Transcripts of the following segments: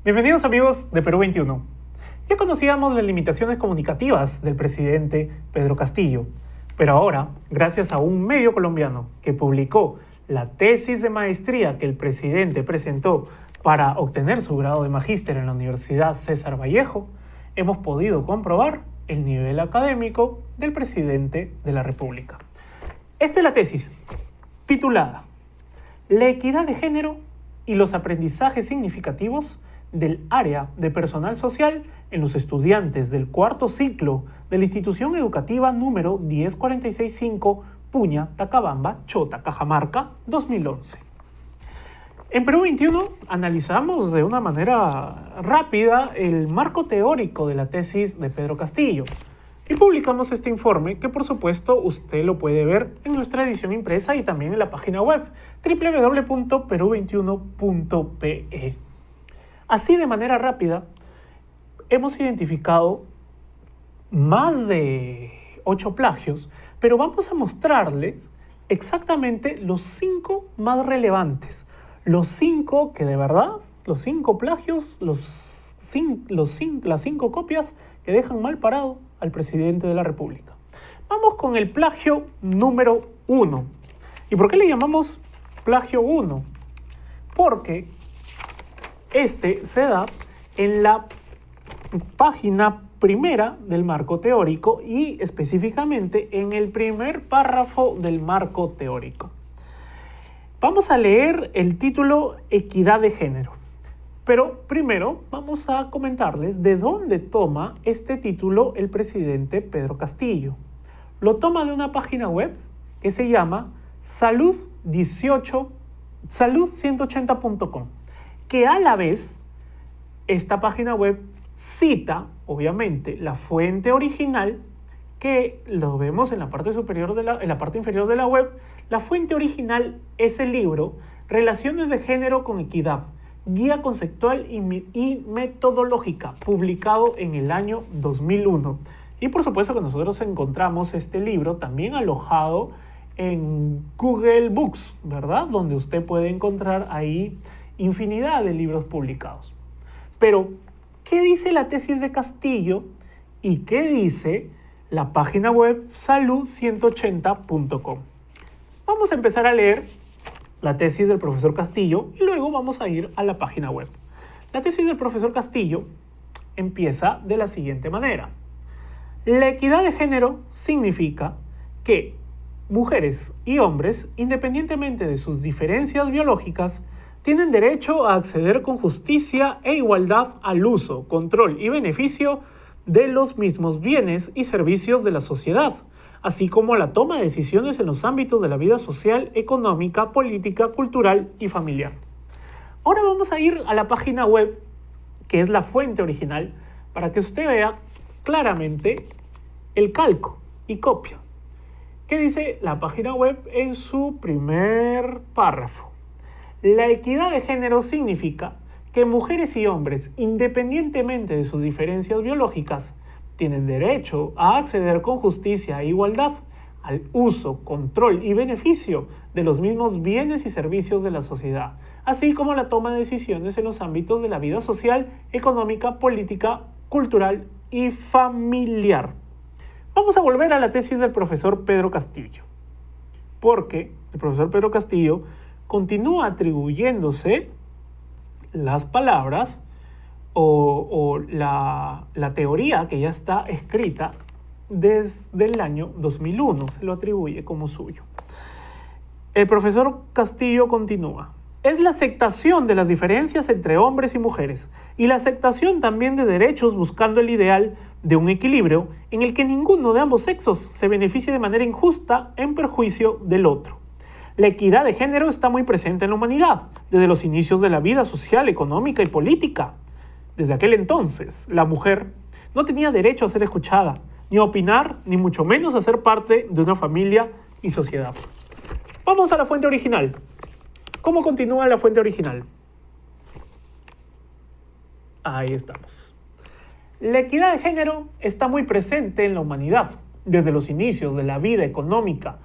Bienvenidos amigos de Perú 21. Ya conocíamos las limitaciones comunicativas del presidente Pedro Castillo, pero ahora, gracias a un medio colombiano que publicó la tesis de maestría que el presidente presentó para obtener su grado de magíster en la Universidad César Vallejo, hemos podido comprobar el nivel académico del presidente de la República. Esta es la tesis, titulada La equidad de género y los aprendizajes significativos del área de personal social en los estudiantes del cuarto ciclo de la institución educativa número 10465 Puña, Tacabamba, Chota, Cajamarca, 2011. En Perú 21 analizamos de una manera rápida el marco teórico de la tesis de Pedro Castillo y publicamos este informe que por supuesto usted lo puede ver en nuestra edición impresa y también en la página web www.peru21.pe. Así, de manera rápida, hemos identificado más de 8 plagios, pero vamos a mostrarles exactamente los 5 más relevantes. Los 5 que de verdad, los 5 plagios, las 5 copias que dejan mal parado al presidente de la República. Vamos con el plagio número 1. ¿Y por qué le llamamos plagio 1? Porque este se da en la página primera del marco teórico y específicamente en el primer párrafo del marco teórico. Vamos a leer el título Equidad de género, pero primero vamos a comentarles de dónde toma este título el presidente Pedro Castillo. Lo toma de una página web que se llama salud180.com. que a la vez esta página web cita, obviamente, la fuente original, que lo vemos en la parte superior en la parte inferior de la web. La fuente original es el libro Relaciones de Género con Equidad, Guía Conceptual y Metodológica, publicado en el año 2001. Y por supuesto que nosotros encontramos este libro también alojado en Google Books, ¿verdad? Donde usted puede encontrar ahí infinidad de libros publicados. Pero, ¿qué dice la tesis de Castillo y qué dice la página web salud180.com? Vamos a empezar a leer la tesis del profesor Castillo y luego vamos a ir a la página web. La tesis del profesor Castillo empieza de la siguiente manera. La equidad de género significa que mujeres y hombres, independientemente de sus diferencias biológicas, tienen derecho a acceder con justicia e igualdad al uso, control y beneficio de los mismos bienes y servicios de la sociedad, así como a la toma de decisiones en los ámbitos de la vida social, económica, política, cultural y familiar. Ahora vamos a ir a la página web, que es la fuente original, para que usted vea claramente el calco y copia. ¿Qué dice la página web en su primer párrafo? La equidad de género significa que mujeres y hombres, independientemente de sus diferencias biológicas, tienen derecho a acceder con justicia e igualdad al uso, control y beneficio de los mismos bienes y servicios de la sociedad, así como la toma de decisiones en los ámbitos de la vida social, económica, política, cultural y familiar. Vamos a volver a la tesis del profesor Pedro Castillo, porque el profesor Pedro Castillo continúa atribuyéndose las palabras o la teoría que ya está escrita desde el año 2001, se lo atribuye como suyo. El profesor Castillo continúa. Es la aceptación de las diferencias entre hombres y mujeres y la aceptación también de derechos buscando el ideal de un equilibrio en el que ninguno de ambos sexos se beneficie de manera injusta en perjuicio del otro. La equidad de género está muy presente en la humanidad, desde los inicios de la vida social, económica y política. Desde aquel entonces, la mujer no tenía derecho a ser escuchada, ni a opinar, ni mucho menos a ser parte de una familia y sociedad. Vamos a la fuente original. ¿Cómo continúa la fuente original? Ahí estamos. La equidad de género está muy presente en la humanidad, desde los inicios de la vida económica,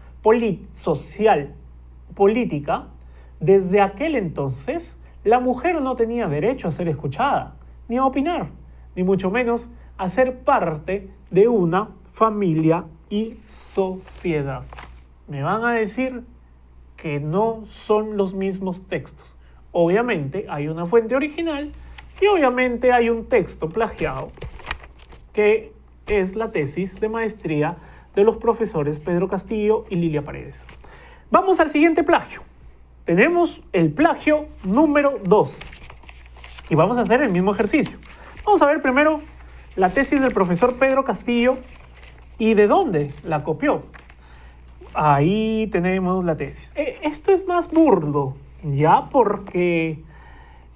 social, política. Desde aquel entonces, la mujer no tenía derecho a ser escuchada, ni a opinar, ni mucho menos a ser parte de una familia y sociedad. Me van a decir que no son los mismos textos. Obviamente hay una fuente original y obviamente hay un texto plagiado que es la tesis de maestría de los profesores Pedro Castillo y Lilia Paredes. Vamos al siguiente plagio. Tenemos el plagio número 2 y vamos a hacer el mismo ejercicio. Vamos a ver primero la tesis del profesor Pedro Castillo y de dónde la copió. Ahí tenemos la tesis. Esto es más burdo, ya, porque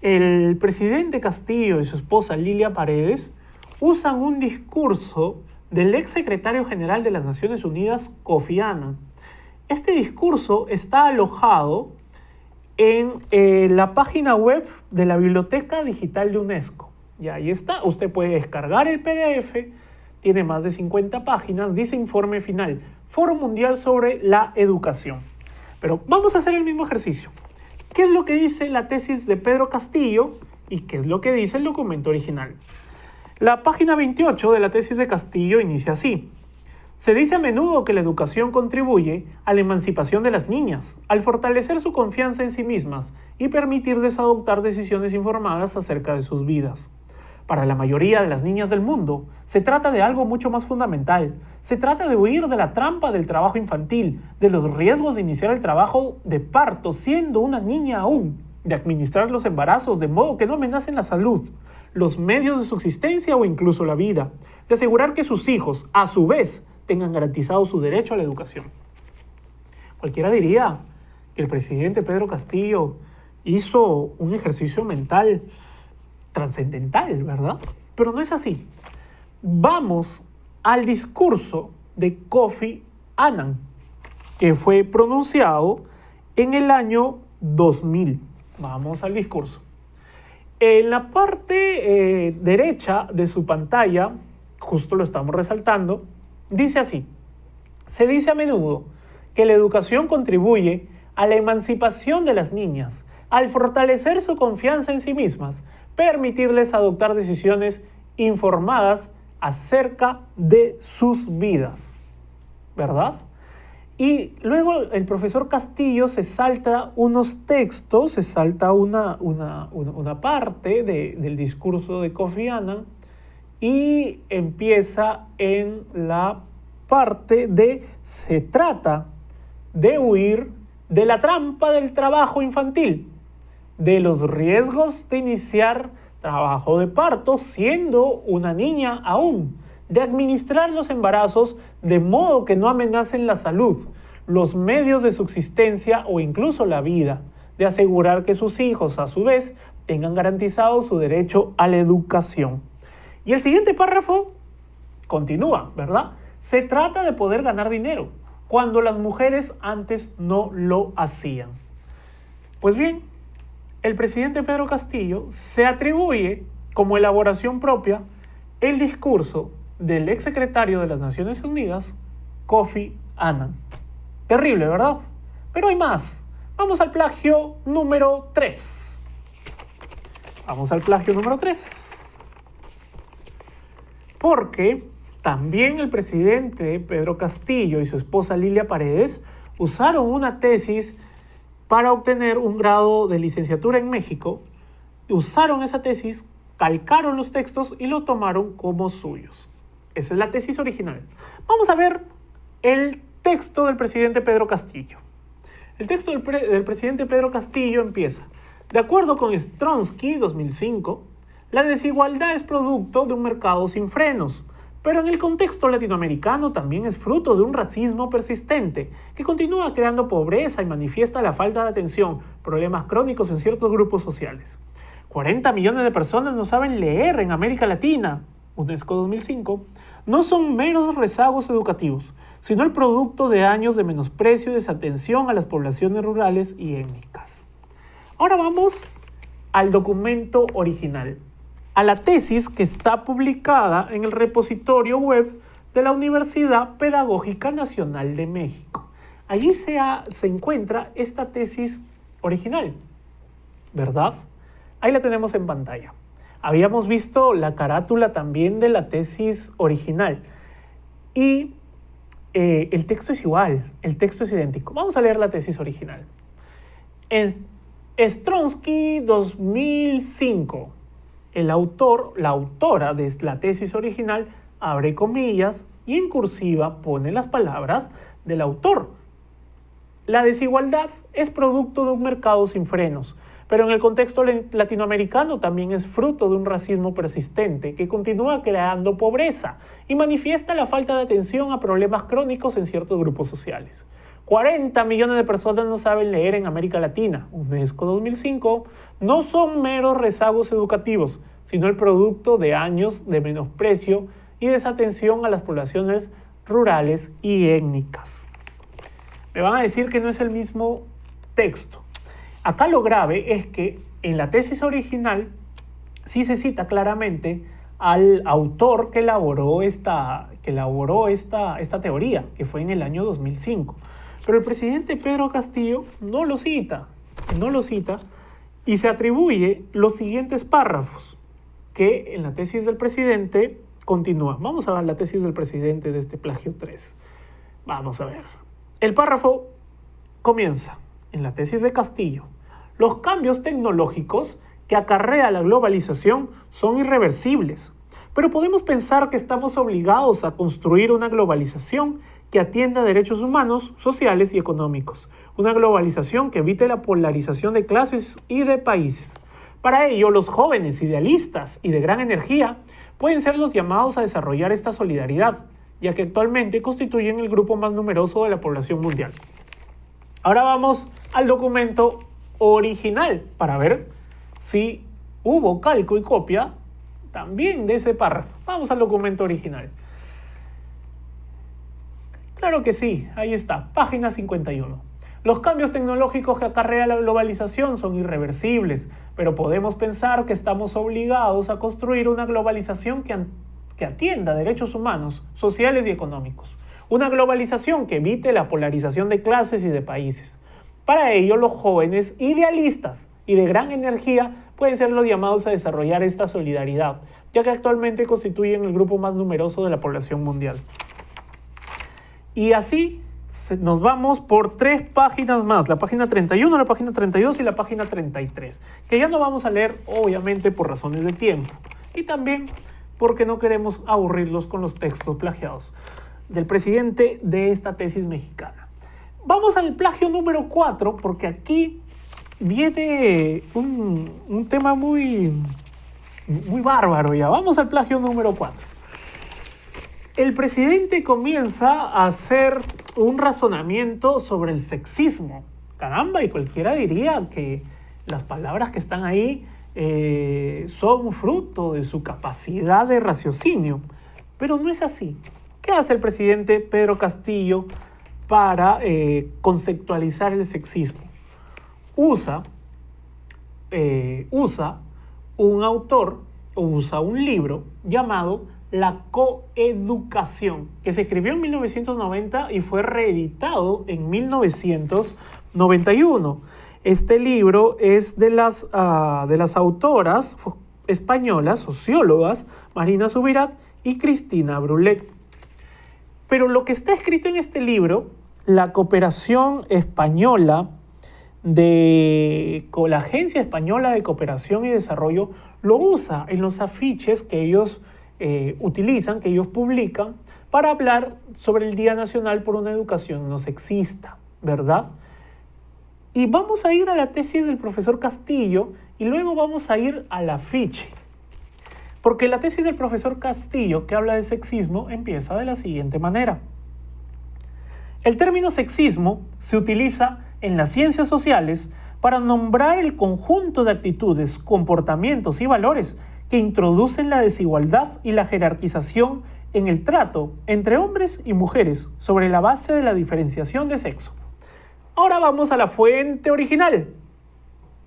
el presidente Castillo y su esposa Lilia Paredes usan un discurso del ex secretario general de las Naciones Unidas, Kofi Annan. Este discurso está alojado en la página web de la Biblioteca Digital de UNESCO. Y ahí está, usted puede descargar el PDF, tiene más de 50 páginas, dice informe final, Foro Mundial sobre la Educación. Pero vamos a hacer el mismo ejercicio. ¿Qué es lo que dice la tesis de Pedro Castillo y qué es lo que dice el documento original? La página 28 de la tesis de Castillo inicia así. Se dice a menudo que la educación contribuye a la emancipación de las niñas, al fortalecer su confianza en sí mismas y permitirles adoptar decisiones informadas acerca de sus vidas. Para la mayoría de las niñas del mundo, se trata de algo mucho más fundamental. Se trata de huir de la trampa del trabajo infantil, de los riesgos de iniciar el trabajo de parto siendo una niña aún, de administrar los embarazos de modo que no amenacen la salud, los medios de subsistencia o incluso la vida, de asegurar que sus hijos, a su vez, tengan garantizado su derecho a la educación. Cualquiera diría que el presidente Pedro Castillo hizo un ejercicio mental trascendental, ¿verdad? Pero no es así. Vamos al discurso de Kofi Annan, que fue pronunciado en el año 2000. Vamos al discurso. En la parte derecha de su pantalla, justo lo estamos resaltando, dice así: se dice a menudo que la educación contribuye a la emancipación de las niñas, al fortalecer su confianza en sí mismas, permitirles adoptar decisiones informadas acerca de sus vidas, ¿verdad? Y luego el profesor Castillo se salta unos textos, se salta una parte del discurso de Kofi Annan y empieza en la parte de se trata de huir de la trampa del trabajo infantil, de los riesgos de iniciar trabajo de parto siendo una niña aún, de administrar los embarazos de modo que no amenacen la salud, los medios de subsistencia o incluso la vida, de asegurar que sus hijos a su vez tengan garantizado su derecho a la educación. Y el siguiente párrafo continúa, ¿verdad? Se trata de poder ganar dinero cuando las mujeres antes no lo hacían. Pues bien, el presidente Pedro Castillo se atribuye como elaboración propia el discurso del exsecretario de las Naciones Unidas, Kofi Annan. Terrible, ¿verdad? Pero hay más. Vamos al plagio número 3. Vamos al plagio número 3. Porque también el presidente Pedro Castillo y su esposa Lilia Paredes usaron una tesis para obtener un grado de licenciatura en México. Usaron esa tesis, calcaron los textos y lo tomaron como suyos. Esa es la tesis original. Vamos a ver el texto del presidente Pedro Castillo. El texto del presidente Pedro Castillo empieza: de acuerdo con Stronsky 2005, la desigualdad es producto de un mercado sin frenos, pero en el contexto latinoamericano también es fruto de un racismo persistente que continúa creando pobreza y manifiesta la falta de atención, problemas crónicos en ciertos grupos sociales. 40 millones de personas no saben leer en América Latina, UNESCO 2005, no son meros rezagos educativos, sino el producto de años de menosprecio y desatención a las poblaciones rurales y étnicas. Ahora vamos al documento original, a la tesis que está publicada en el repositorio web de la Universidad Pedagógica Nacional de México. Allí se encuentra esta tesis original, ¿verdad? Ahí la tenemos en pantalla. Habíamos visto la carátula también de la tesis original. Y el texto es igual, el texto es idéntico. Vamos a leer la tesis original. Stronsky 2005. El autor, la autora de la tesis original, abre comillas y en cursiva pone las palabras del autor. La desigualdad es producto de un mercado sin frenos, pero en el contexto latinoamericano también es fruto de un racismo persistente que continúa creando pobreza y manifiesta la falta de atención a problemas crónicos en ciertos grupos sociales. 40 millones de personas no saben leer en América Latina, UNESCO 2005, no son meros rezagos educativos, sino el producto de años de menosprecio y desatención a las poblaciones rurales y étnicas. Me van a decir que no es el mismo texto. Acá lo grave es que en la tesis original sí se cita claramente al autor que elaboró esta teoría, que fue en el año 2005. Pero el presidente Pedro Castillo no lo cita y se atribuye los siguientes párrafos que en la tesis del presidente continúan. Vamos a ver la tesis del presidente de este plagio 3. Vamos a ver. El párrafo comienza en la tesis de Castillo. Los cambios tecnológicos que acarrea la globalización son irreversibles, pero podemos pensar que estamos obligados a construir una globalización que atienda a derechos humanos, sociales y económicos. Una globalización que evite la polarización de clases y de países. Para ello, los jóvenes idealistas y de gran energía pueden ser los llamados a desarrollar esta solidaridad, ya que actualmente constituyen el grupo más numeroso de la población mundial. Ahora vamos al documento original para ver si hubo calco y copia también de ese párrafo. Vamos al documento original. Claro que sí, ahí está, página 51. Los cambios tecnológicos que acarrea la globalización son irreversibles, pero podemos pensar que estamos obligados a construir una globalización que atienda derechos humanos, sociales y económicos. Una globalización que evite la polarización de clases y de países. Para ello, los jóvenes idealistas y de gran energía pueden ser los llamados a desarrollar esta solidaridad, ya que actualmente constituyen el grupo más numeroso de la población mundial. Y así nos vamos por 3 páginas más, la página 31, la página 32 y la página 33, que ya no vamos a leer, obviamente, por razones de tiempo, y también porque no queremos aburrirlos con los textos plagiados del presidente de esta tesis mexicana. Vamos al plagio número 4, porque aquí viene un tema muy bárbaro ya. Vamos al plagio número 4. El presidente comienza a hacer un razonamiento sobre el sexismo. Caramba, y cualquiera diría que las palabras que están ahí son fruto de su capacidad de raciocinio. Pero no es así. ¿Qué hace el presidente Pedro Castillo para conceptualizar el sexismo? Usa un autor o usa un libro llamado La Coeducación, que se escribió en 1990 y fue reeditado en 1991. Este libro es de las autoras españolas, sociólogas, Marina Subirach y Cristina Brulet. Pero lo que está escrito en este libro, la cooperación española con la Agencia Española de Cooperación y Desarrollo, lo usa en los afiches que ellos utilizan, que ellos publican, para hablar sobre el Día Nacional por una Educación No Sexista, ¿verdad? Y vamos a ir a la tesis del profesor Castillo y luego vamos a ir al afiche. Porque la tesis del profesor Castillo, que habla de sexismo, empieza de la siguiente manera. El término sexismo se utiliza en las ciencias sociales para nombrar el conjunto de actitudes, comportamientos y valores que introducen la desigualdad y la jerarquización en el trato entre hombres y mujeres sobre la base de la diferenciación de sexo. Ahora vamos a la fuente original.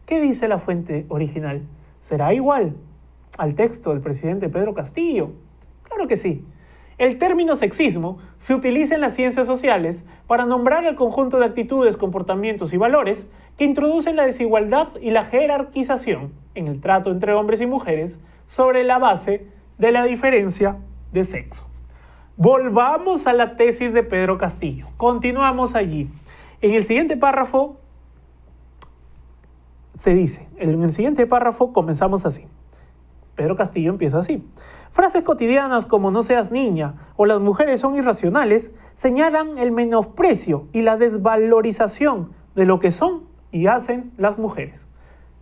¿Qué dice la fuente original? ¿Será igual al texto del presidente Pedro Castillo? Claro que sí. El término sexismo se utiliza en las ciencias sociales para nombrar el conjunto de actitudes, comportamientos y valores que introduce la desigualdad y la jerarquización en el trato entre hombres y mujeres sobre la base de la diferencia de sexo. Volvamos a la tesis de Pedro Castillo. Continuamos allí. En el siguiente párrafo se dice, en el siguiente párrafo comenzamos así. Pedro Castillo empieza así. Frases cotidianas como no seas niña o las mujeres son irracionales señalan el menosprecio y la desvalorización de lo que son y hacen las mujeres.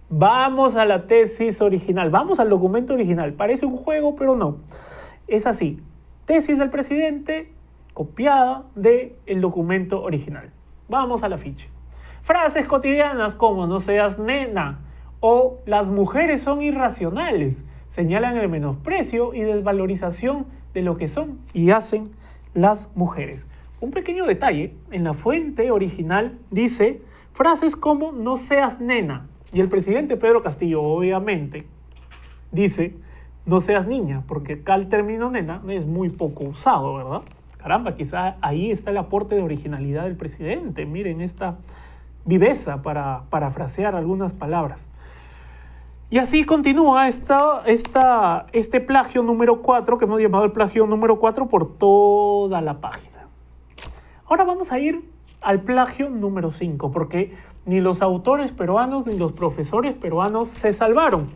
Vamos a la tesis original, vamos al documento original. Parece un juego, pero no. Es así. Tesis del presidente copiada del documento original. Vamos al afiche. Frases cotidianas como no seas nena o las mujeres son irracionales señalan el menosprecio y desvalorización de lo que son y hacen las mujeres. Un pequeño detalle, en la fuente original dice frases como no seas nena y el presidente Pedro Castillo obviamente dice no seas niña, porque acá el término nena es muy poco usado, ¿verdad? Caramba, quizá ahí está el aporte de originalidad del presidente. Miren esta viveza para parafrasear algunas palabras. Y así continúa este plagio número 4, que hemos llamado el plagio número 4 por toda la página. Ahora vamos a ir al plagio número 5, porque ni los autores peruanos ni los profesores peruanos se salvaron.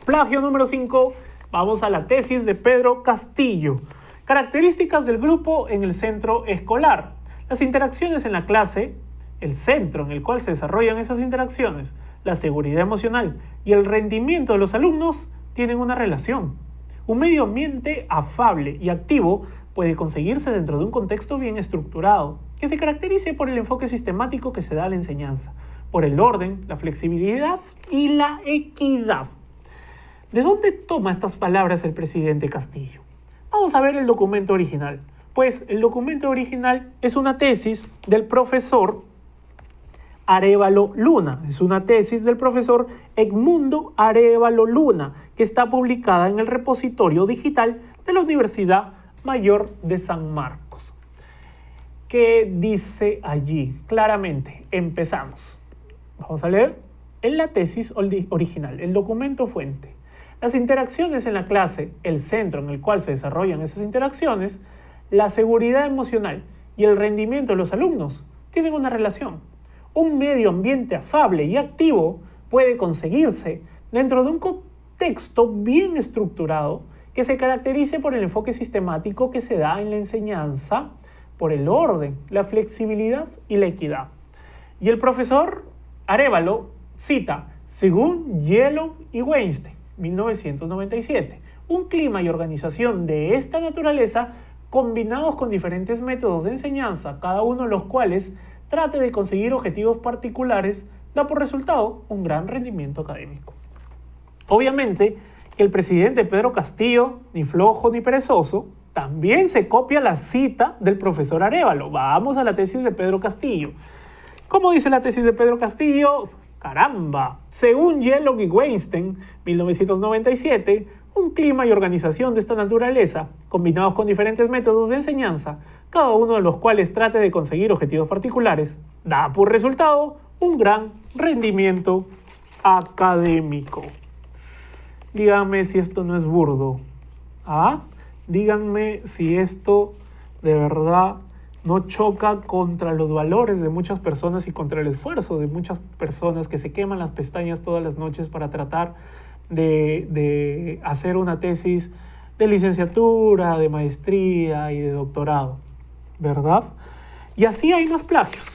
Plagio número 5, vamos a la tesis de Pedro Castillo. Características del grupo en el centro escolar. Las interacciones en la clase, el centro en el cual se desarrollan esas interacciones, la seguridad emocional y el rendimiento de los alumnos tienen una relación. Un medio ambiente afable y activo puede conseguirse dentro de un contexto bien estructurado, que se caracterice por el enfoque sistemático que se da a la enseñanza, por el orden, la flexibilidad y la equidad. ¿De dónde toma estas palabras el presidente Castillo? Vamos a ver el documento original. Pues el documento original es una tesis del profesor Arévalo Luna. Es una tesis del profesor Edmundo Arévalo Luna, que está publicada en el repositorio digital de la Universidad Mayor de San Marcos. ¿Qué dice allí? Claramente, empezamos. Vamos a leer en la tesis original, el documento fuente. Las interacciones en la clase, el centro en el cual se desarrollan esas interacciones, la seguridad emocional y el rendimiento de los alumnos tienen una relación. Un medio ambiente afable y activo puede conseguirse dentro de un contexto bien estructurado que se caracterice por el enfoque sistemático que se da en la enseñanza, por el orden, la flexibilidad y la equidad. Y el profesor Arévalo cita, según Yellow y Weinstein, 1997, un clima y organización de esta naturaleza combinados con diferentes métodos de enseñanza, cada uno de los cuales trate de conseguir objetivos particulares, da por resultado un gran rendimiento académico. Obviamente, el presidente Pedro Castillo, ni flojo ni perezoso, también se copia la cita del profesor Arévalo. Vamos a la tesis de Pedro Castillo. ¿Cómo dice la tesis de Pedro Castillo? ¡Caramba! Según Yellow y Weinstein, 1997, un clima y organización de esta naturaleza, combinados con diferentes métodos de enseñanza, cada uno de los cuales trate de conseguir objetivos particulares, da por resultado un gran rendimiento académico. Díganme si esto no es burdo. ¿Ah? Díganme si esto de verdad no choca contra los valores de muchas personas y contra el esfuerzo de muchas personas que se queman las pestañas todas las noches para tratar de hacer una tesis de licenciatura, de maestría y de doctorado, ¿verdad? Y así hay más plagios,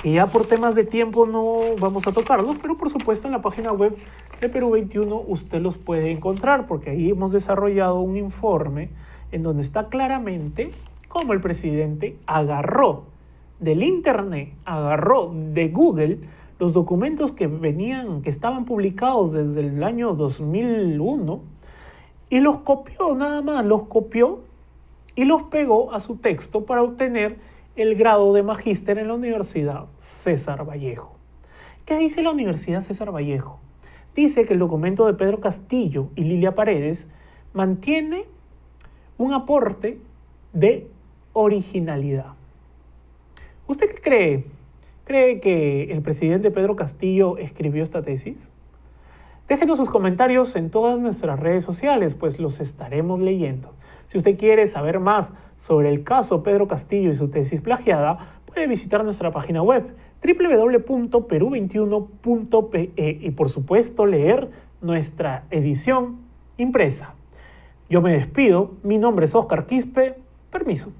que ya por temas de tiempo no vamos a tocarlos, pero por supuesto en la página web de Perú 21 usted los puede encontrar, porque ahí hemos desarrollado un informe en donde está claramente cómo el presidente agarró del internet, agarró de Google los documentos que estaban publicados desde el año 2001 y los copió, nada más, los copió y los pegó a su texto para obtener el grado de magíster en la Universidad César Vallejo. ¿Qué dice la Universidad César Vallejo? Dice que el documento de Pedro Castillo y Lilia Paredes mantiene un aporte de originalidad. ¿Usted qué cree? ¿Cree que el presidente Pedro Castillo escribió esta tesis? Déjenos sus comentarios en todas nuestras redes sociales, pues los estaremos leyendo. Si usted quiere saber más sobre el caso Pedro Castillo y su tesis plagiada, puede visitar nuestra página web www.peru21.pe y por supuesto leer nuestra edición impresa. Yo me despido, mi nombre es Oscar Quispe, permiso.